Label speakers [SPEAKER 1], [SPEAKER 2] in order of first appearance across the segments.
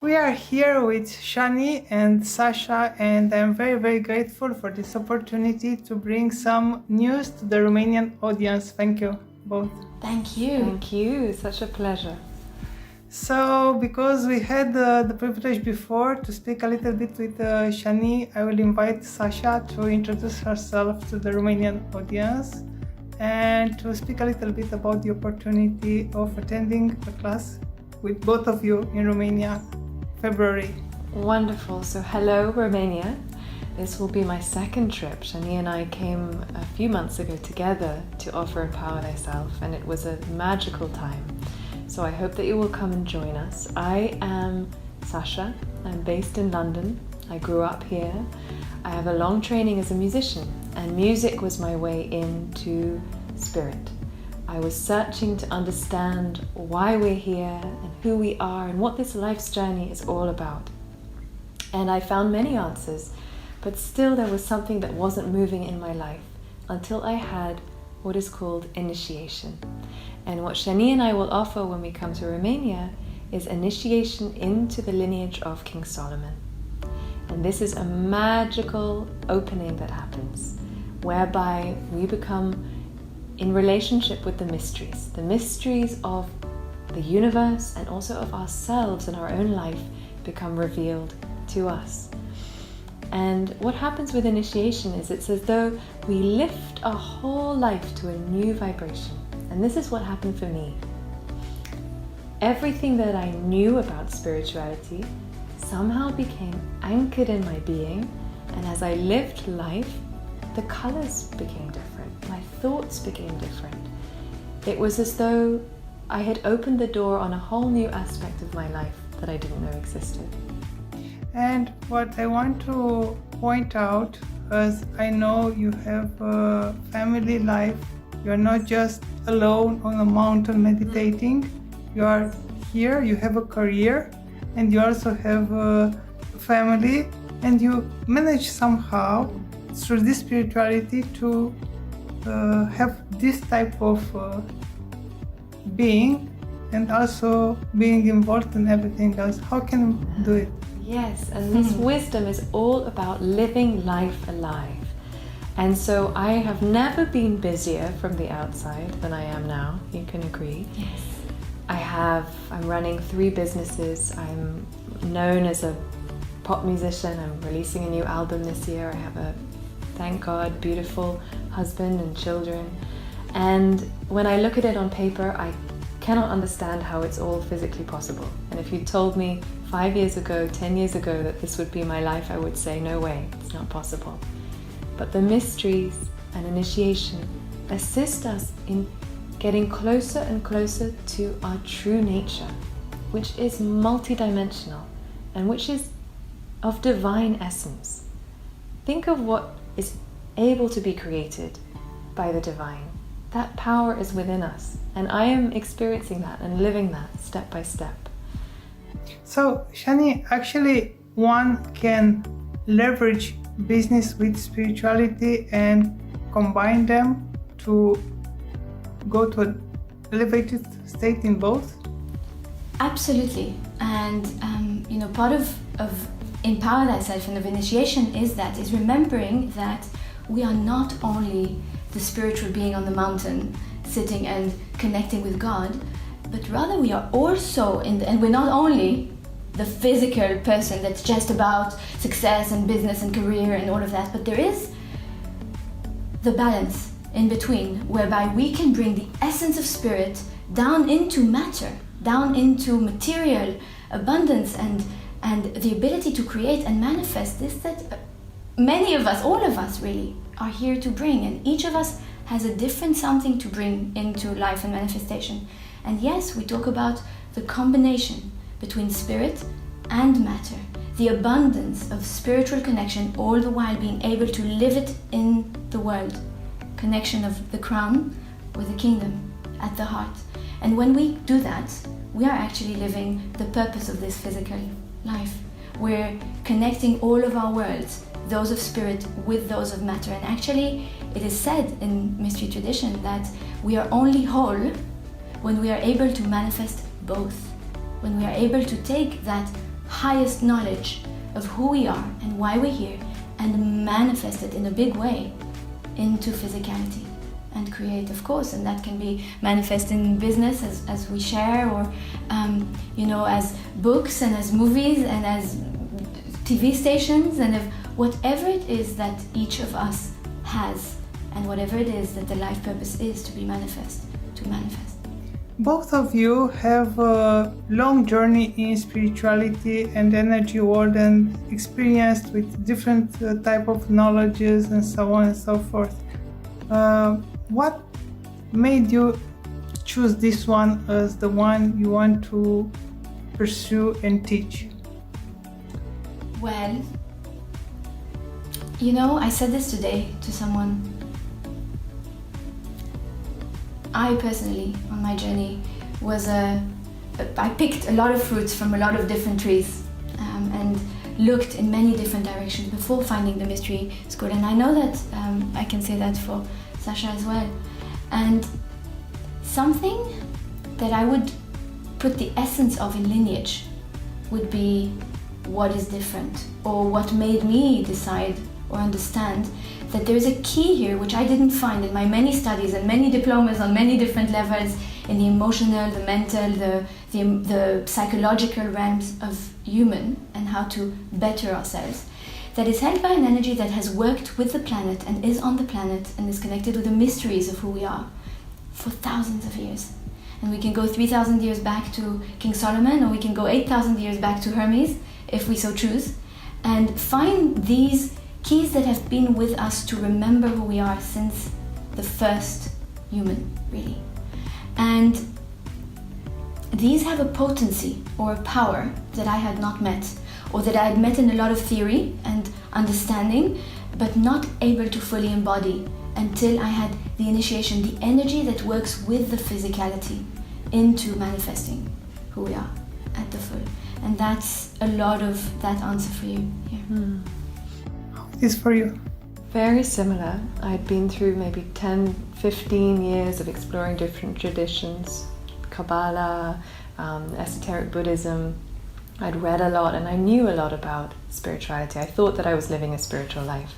[SPEAKER 1] We are here with Shani and Sasha, and I'm very, very grateful for this opportunity to bring some news to the Romanian audience. Thank you both.
[SPEAKER 2] Thank you.
[SPEAKER 3] Thank you. Such a pleasure.
[SPEAKER 1] So, because we had the privilege before to speak a little bit with Shani, I will invite Sasha to introduce herself to the Romanian audience and to speak a little bit about the opportunity of attending a class with both of you in Romania, February.
[SPEAKER 3] Wonderful. So hello, Romania. This will be my second trip. Shani and I came a few months ago together to offer Empower Thyself, and it was a magical time. So I hope that you will come and join us. I am Sasha. I'm based in London. I grew up here. I have a long training as a musician, and music was my way into spirit. I was searching to understand why we're here and who we are and what this life's journey is all about. And I found many answers, but still there was something that wasn't moving in my life until I had what is called initiation. And what Shani and I will offer when we come to Romania is initiation into the lineage of King Solomon. And this is a magical opening that happens, whereby we become in relationship with the mysteries of the universe and also of ourselves and our own life become revealed to us. And what happens with initiation is it's as though we lift our whole life to a new vibration. And this is what happened for me. Everything that I knew about spirituality somehow became anchored in my being, and as I lived life, the colors became different, my thoughts became different. It was as though I had opened the door on a whole new aspect of my life that I didn't know existed.
[SPEAKER 1] And what I want to point out, as I know you have a family life, you are not just alone on a mountain meditating, you are here, you have a career, and you also have a family, and you manage somehow through this spirituality to have this type of being and also being involved in everything else. How can we do it?
[SPEAKER 3] Yes, and this wisdom is all about living life alive. And so I have never been busier from the outside than I am now, you can agree.
[SPEAKER 2] Yes.
[SPEAKER 3] I'm running 3 businesses. I'm known as a pop musician. I'm releasing a new album this year. I have a, thank God, beautiful husband and children. And when I look at it on paper, I cannot understand how it's all physically possible. And if you told me 5 years ago, 10 years ago that this would be my life, I would say, no way, it's not possible. But the mysteries and initiation assist us in getting closer and closer to our true nature, which is multidimensional and which is of divine essence. Think of what is able to be created by the divine. That power is within us, and I am experiencing that and living that step by step.
[SPEAKER 1] So, Shani, actually one can leverage business with spirituality and combine them to go to an elevated state in both?
[SPEAKER 2] Absolutely. And part of Empower Thyself and of initiation is remembering that we are not only the spiritual being on the mountain sitting and connecting with God, but rather we are also and we're not only the physical person that's just about success and business and career and all of that, but there is the balance in between, whereby we can bring the essence of spirit down into matter, down into material abundance and the ability to create and manifest this that many of us, all of us really, are here to bring. And each of us has a different something to bring into life and manifestation. And yes, we talk about the combination between spirit and matter, the abundance of spiritual connection, all the while being able to live it in the world. Connection of the crown with the kingdom at the heart. And when we do that, we are actually living the purpose of this physical life. We're connecting all of our worlds, those of spirit with those of matter. And actually, it is said in mystery tradition that we are only whole when we are able to manifest both. When we are able to take that highest knowledge of who we are and why we're here, and manifest it in a big way into physicality and create, of course, and that can be manifest in business as we share, or as books and as movies and as TV stations, and if whatever it is that each of us has, and whatever it is that the life purpose is to manifest.
[SPEAKER 1] Both of you have a long journey in spirituality and energy world, and experienced with different type of knowledges and so on and so forth. What made you choose this one as the one you want to pursue and teach?
[SPEAKER 2] Well, I said this today to someone. I personally, on my journey, I picked a lot of fruits from a lot of different trees, and looked in many different directions before finding the mystery school. And I know that I can say that for Sasha as well. And something that I would put the essence of in lineage would be what is different, or what made me decide or understand that there is a key here which I didn't find in my many studies and many diplomas on many different levels in the emotional, the mental, the psychological realms of human, and how to better ourselves, that is held by an energy that has worked with the planet and is on the planet and is connected with the mysteries of who we are for thousands of years. And we can go 3,000 years back to King Solomon, or we can go 8,000 years back to Hermes, if we so choose, and find these keys that have been with us to remember who we are since the first human, really. And these have a potency or a power that I had not met, or that I had met in a lot of theory and understanding, but not able to fully embody until I had the initiation, the energy that works with the physicality into manifesting who we are at the full. And that's a lot of that answer for you here.
[SPEAKER 1] How it is for you?
[SPEAKER 3] Very similar. I'd been through maybe 10, 15 years of exploring different traditions, Kabbalah, esoteric Buddhism. I'd read a lot and I knew a lot about spirituality. I thought that I was living a spiritual life.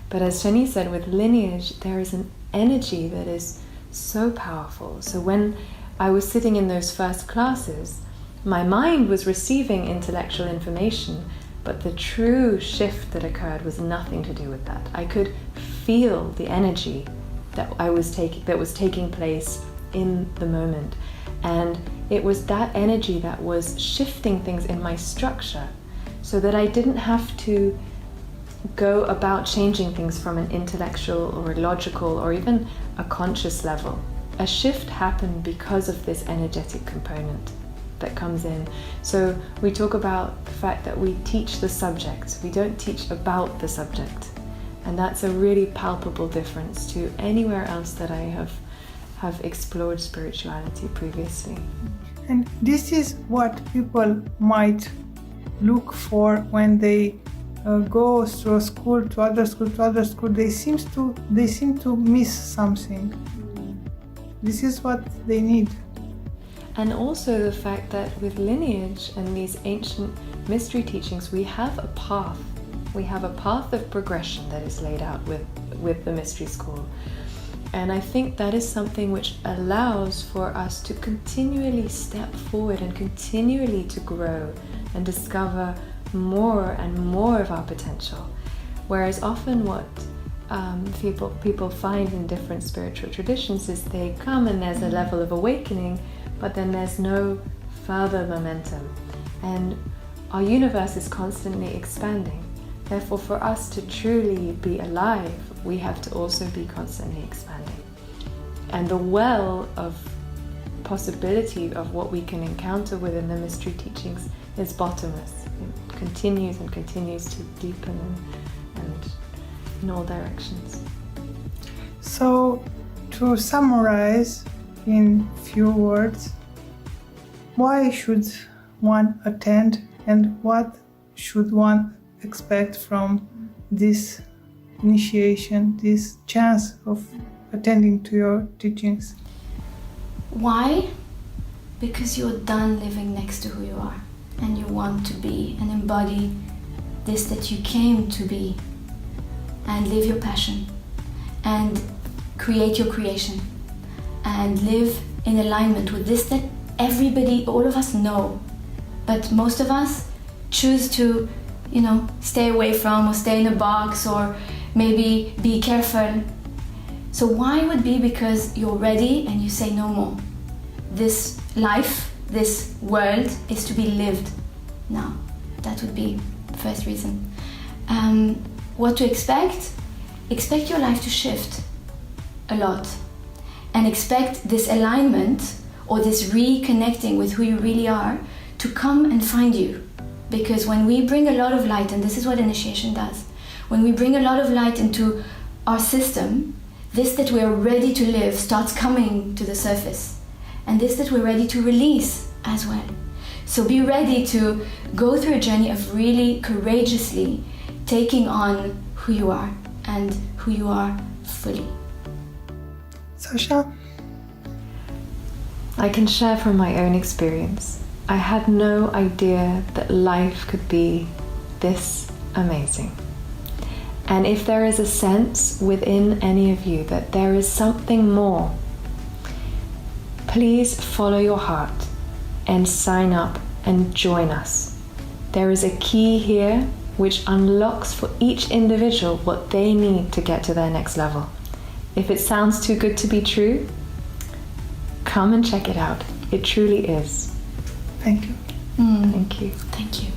[SPEAKER 3] But as Shani said, with lineage, there is an energy that is so powerful. So when I was sitting in those first classes, my mind was receiving intellectual information, but the true shift that occurred was nothing to do with that. I could feel the energy that was taking place in the moment. And it was that energy that was shifting things in my structure, so that I didn't have to go about changing things from an intellectual or a logical or even a conscious level. A shift happened because of this energetic component that comes in. So we talk about the fact that we teach the subject, we don't teach about the subject. And that's a really palpable difference to anywhere else that I have explored spirituality previously.
[SPEAKER 1] And this is what people might look for when they go through a school to other school to other school. They seem to miss something. This is what they need.
[SPEAKER 3] And also the fact that with lineage and these ancient mystery teachings, we have a path. We have a path of progression that is laid out with the mystery school. And I think that is something which allows for us to continually step forward and continually to grow and discover more and more of our potential. Whereas often what people find in different spiritual traditions is they come and there's a level of awakening, but then there's no further momentum. And our universe is constantly expanding. Therefore, for us to truly be alive, we have to also be constantly expanding. And the well of possibility of what we can encounter within the mystery teachings is bottomless. It continues and continues to deepen and in all directions.
[SPEAKER 1] So, to summarize in few words, why should one attend and what should one expect from this initiation, this chance of attending to your teachings?
[SPEAKER 2] Why? Because you're done living next to who you are. and you want to be and embody this that you came to be, and live your passion and create your creation and live in alignment with this that everybody, all of us know, but most of us choose to, stay away from, or stay in a box, or maybe be careful. So why would be because you're ready and you say no more. This life, this world is to be lived now. That would be the first reason. What to expect? Expect your life to shift a lot, and expect this alignment or this reconnecting with who you really are to come and find you. Because when we bring a lot of light, and this is what initiation does, when we bring a lot of light into our system, this that we are ready to live starts coming to the surface, and this that we're ready to release as well. So be ready to go through a journey of really courageously taking on who you are, and who you are fully.
[SPEAKER 1] Sasha?
[SPEAKER 3] I can share from my own experience. I had no idea that life could be this amazing. And if there is a sense within any of you that there is something more, please follow your heart and sign up and join us. There is a key here which unlocks for each individual what they need to get to their next level. If it sounds too good to be true, come and check it out. It truly is.
[SPEAKER 1] Thank you.
[SPEAKER 3] Thank you.
[SPEAKER 2] Thank you.